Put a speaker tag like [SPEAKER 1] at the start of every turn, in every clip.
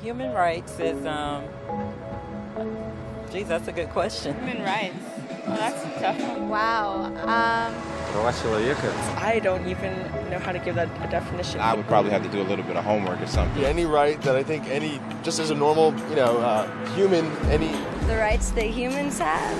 [SPEAKER 1] Human rights is, geez, that's a good question.
[SPEAKER 2] Human rights. Well, that's a tough one.
[SPEAKER 3] Wow.
[SPEAKER 2] I don't even know how to give that a definition.
[SPEAKER 4] I would probably have to do a little bit of homework or something.
[SPEAKER 5] Any right that I think just as a normal, human, any...
[SPEAKER 3] The rights that humans have.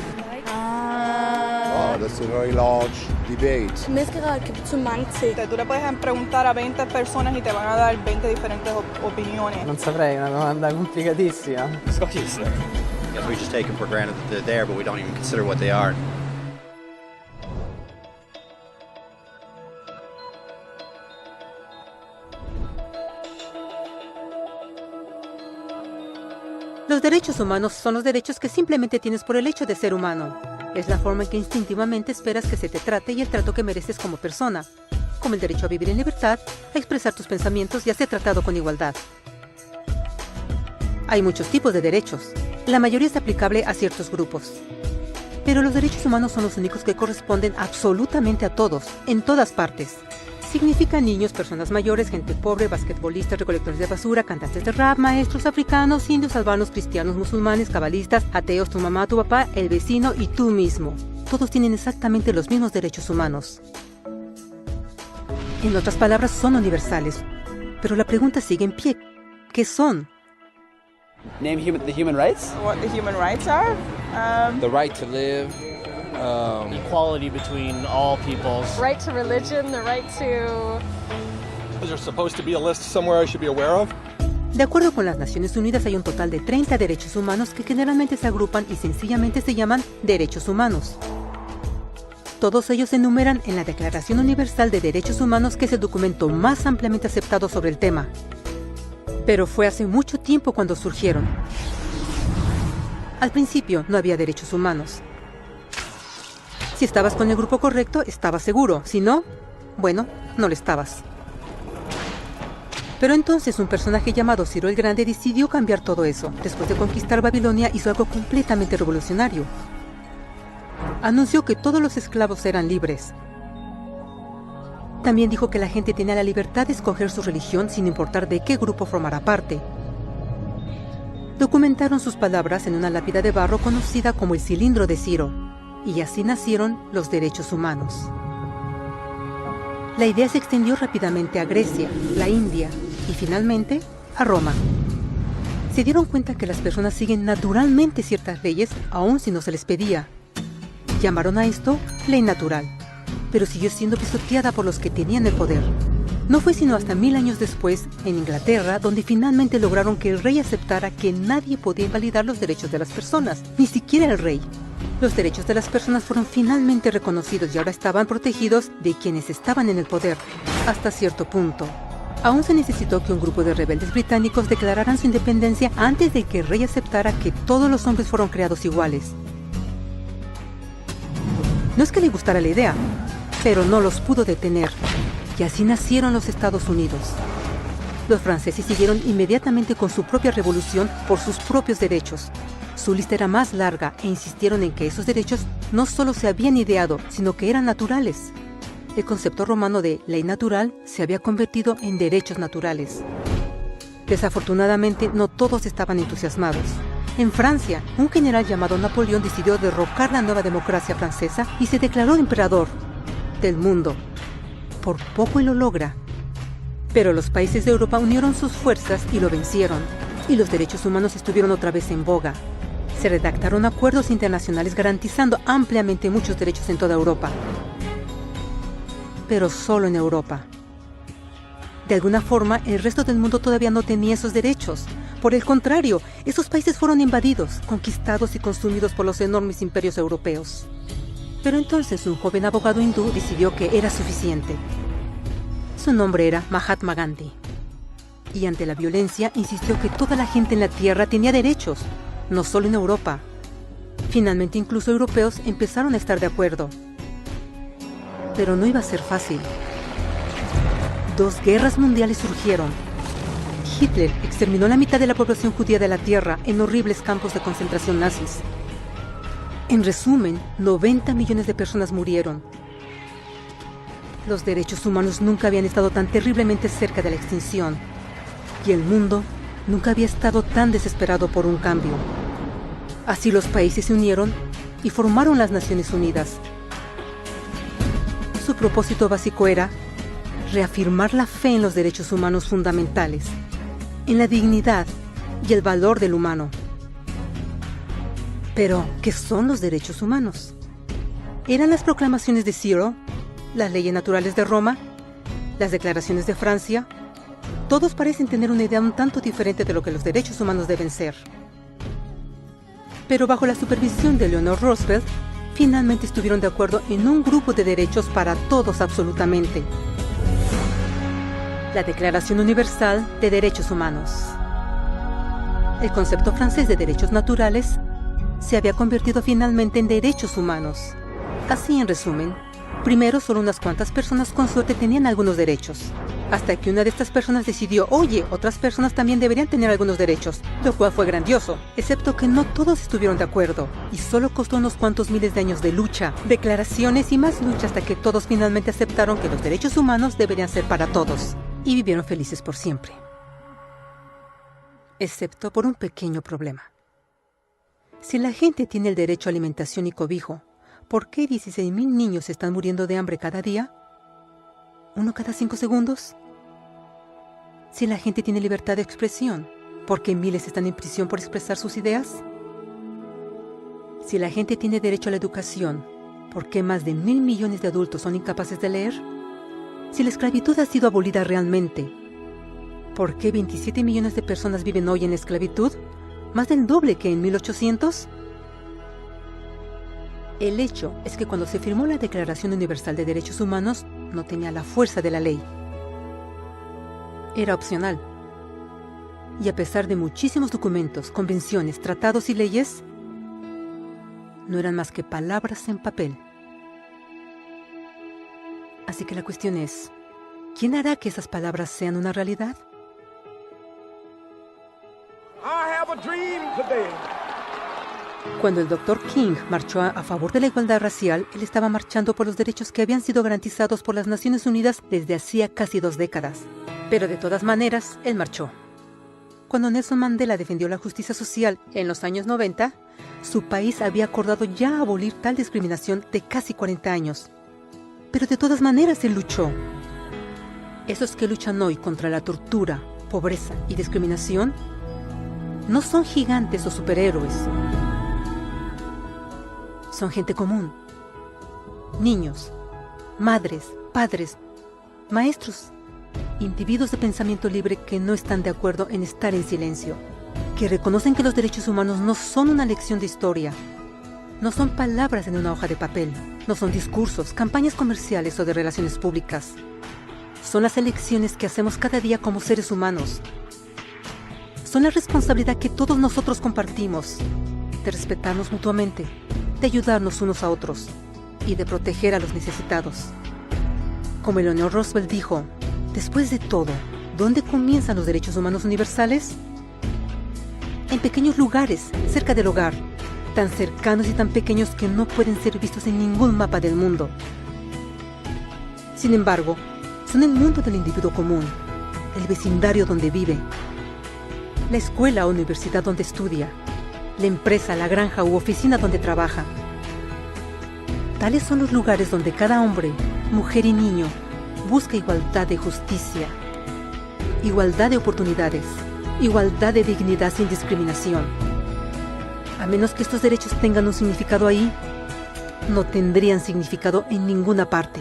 [SPEAKER 6] Oh, that's a very large debate.
[SPEAKER 3] Menneskerettigheder kan betyde mange ting.
[SPEAKER 2] Tú le puedes preguntar a 20 personas y te van a dar 20 diferentes opiniones.
[SPEAKER 7] Non saprei, è una domanda complicatissima.
[SPEAKER 8] Yes, we just take it for granted that they're there, but we don't even consider what they are.
[SPEAKER 9] Los derechos humanos son los derechos que simplemente tienes por el hecho de ser humano. Es la forma en que instintivamente esperas que se te trate y el trato que mereces como persona, como el derecho a vivir en libertad, a expresar tus pensamientos y a ser tratado con igualdad. Hay muchos tipos de derechos. La mayoría es aplicable a ciertos grupos. Pero los derechos humanos son los únicos que corresponden absolutamente a todos, en todas partes. Significan niños, personas mayores, gente pobre, basquetbolistas, recolectores de basura, cantantes de rap, maestros, africanos, indios, albanos, cristianos, musulmanes, cabalistas, ateos, tu mamá, tu papá, el vecino y tú mismo. Todos tienen exactamente los mismos derechos humanos. En otras palabras, son universales. Pero la pregunta sigue en pie. ¿Qué son?
[SPEAKER 7] Name the human rights?
[SPEAKER 2] What the human rights are?
[SPEAKER 4] The right to live.
[SPEAKER 10] Equality between all peoples.
[SPEAKER 3] Right to religion, the right to...
[SPEAKER 5] Is there supposed to be a list somewhere I should be aware of?
[SPEAKER 9] De acuerdo con las Naciones Unidas, hay un total de 30 derechos humanos que generalmente se agrupan y sencillamente se llaman derechos humanos. Todos ellos se enumeran en la Declaración Universal de Derechos Humanos, que es el documento más ampliamente aceptado sobre el tema. Pero fue hace mucho tiempo cuando surgieron. Al principio no había derechos humanos. Si estabas con el grupo correcto, estabas seguro. Si no, bueno, no lo estabas. Pero entonces un personaje llamado Ciro el Grande decidió cambiar todo eso. Después de conquistar Babilonia, hizo algo completamente revolucionario. Anunció que todos los esclavos eran libres. También dijo que la gente tenía la libertad de escoger su religión sin importar de qué grupo formara parte. Documentaron sus palabras en una lápida de barro conocida como el Cilindro de Ciro. Y así nacieron los derechos humanos. La idea se extendió rápidamente a Grecia, la India y finalmente a Roma. Se dieron cuenta que las personas siguen naturalmente ciertas leyes aun si no se les pedía. Llamaron a esto ley natural, pero siguió siendo pisoteada por los que tenían el poder. No fue sino hasta 1000 años después, en Inglaterra, donde finalmente lograron que el rey aceptara que nadie podía invalidar los derechos de las personas, ni siquiera el rey. Los derechos de las personas fueron finalmente reconocidos y ahora estaban protegidos de quienes estaban en el poder, hasta cierto punto. Aún se necesitó que un grupo de rebeldes británicos declararan su independencia antes de que el rey aceptara que todos los hombres fueron creados iguales. No es que le gustara la idea, pero no los pudo detener. Y así nacieron los Estados Unidos. Los franceses siguieron inmediatamente con su propia revolución por sus propios derechos. Su lista era más larga e insistieron en que esos derechos no solo se habían ideado, sino que eran naturales. El concepto romano de ley natural se había convertido en derechos naturales. Desafortunadamente, no todos estaban entusiasmados. En Francia, un general llamado Napoleón decidió derrocar la nueva democracia francesa y se declaró emperador del mundo. Por poco y lo logra. Pero los países de Europa unieron sus fuerzas y lo vencieron. Y los derechos humanos estuvieron otra vez en boga. Se redactaron acuerdos internacionales garantizando ampliamente muchos derechos en toda Europa. Pero solo en Europa. De alguna forma, el resto del mundo todavía no tenía esos derechos. Por el contrario, esos países fueron invadidos, conquistados y consumidos por los enormes imperios europeos. Pero entonces un joven abogado hindú decidió que era suficiente. Su nombre era Mahatma Gandhi. Y ante la violencia insistió que toda la gente en la tierra tenía derechos, no solo en Europa. Finalmente incluso europeos empezaron a estar de acuerdo. Pero no iba a ser fácil. 2 guerras mundiales surgieron. Hitler exterminó la mitad de la población judía de la tierra en horribles campos de concentración nazis. En resumen, 90 millones de personas murieron. Los derechos humanos nunca habían estado tan terriblemente cerca de la extinción. Y el mundo nunca había estado tan desesperado por un cambio. Así los países se unieron y formaron las Naciones Unidas. Su propósito básico era reafirmar la fe en los derechos humanos fundamentales, en la dignidad y el valor del humano. Pero, ¿qué son los derechos humanos? ¿Eran las proclamaciones de Ciro, las leyes naturales de Roma, las declaraciones de Francia? Todos parecen tener una idea un tanto diferente de lo que los derechos humanos deben ser. Pero bajo la supervisión de Eleanor Roosevelt, finalmente estuvieron de acuerdo en un grupo de derechos para todos absolutamente. La Declaración Universal de Derechos Humanos. El concepto francés de derechos naturales se había convertido finalmente en derechos humanos. Así, en resumen, primero solo unas cuantas personas con suerte tenían algunos derechos, hasta que una de estas personas decidió, oye, otras personas también deberían tener algunos derechos, lo cual fue grandioso, excepto que no todos estuvieron de acuerdo, y solo costó unos cuantos miles de años de lucha, declaraciones y más lucha hasta que todos finalmente aceptaron que los derechos humanos deberían ser para todos, y vivieron felices por siempre. Excepto por un pequeño problema. Si la gente tiene el derecho a alimentación y cobijo, ¿por qué 16.000 niños están muriendo de hambre cada día? ¿Uno cada 5 segundos? Si la gente tiene libertad de expresión, ¿por qué miles están en prisión por expresar sus ideas? Si la gente tiene derecho a la educación, ¿por qué más de 1.000 millones de adultos son incapaces de leer? Si la esclavitud ha sido abolida realmente, ¿por qué 27 millones de personas viven hoy en esclavitud? ¿Más del doble que en 1800? El hecho es que cuando se firmó la Declaración Universal de Derechos Humanos, no tenía la fuerza de la ley. Era opcional. Y a pesar de muchísimos documentos, convenciones, tratados y leyes, no eran más que palabras en papel. Así que la cuestión es, ¿quién hará que esas palabras sean una realidad? Cuando el Dr. King marchó a favor de la igualdad racial, él estaba marchando por los derechos que habían sido garantizados por las Naciones Unidas desde hacía casi 2 décadas. Pero de todas maneras, él marchó. Cuando Nelson Mandela defendió la justicia social en los años 90, su país había acordado ya abolir tal discriminación de casi 40 años. Pero de todas maneras él luchó. Esos que luchan hoy contra la tortura, pobreza y discriminación no son gigantes o superhéroes. Son gente común. Niños, madres, padres, maestros, individuos de pensamiento libre que no están de acuerdo en estar en silencio, que reconocen que los derechos humanos no son una lección de historia, no son palabras en una hoja de papel, no son discursos, campañas comerciales o de relaciones públicas. Son las elecciones que hacemos cada día como seres humanos. Son la responsabilidad que todos nosotros compartimos, de respetarnos mutuamente, de ayudarnos unos a otros y de proteger a los necesitados. Como Eleanor Roosevelt dijo, después de todo, ¿dónde comienzan los derechos humanos universales? En pequeños lugares, cerca del hogar, tan cercanos y tan pequeños que no pueden ser vistos en ningún mapa del mundo. Sin embargo, son el mundo del individuo común, el vecindario donde vive, la escuela o universidad donde estudia, la empresa, la granja u oficina donde trabaja. Tales son los lugares donde cada hombre, mujer y niño busca igualdad de justicia, igualdad de oportunidades, igualdad de dignidad sin discriminación. A menos que estos derechos tengan un significado ahí, no tendrían significado en ninguna parte.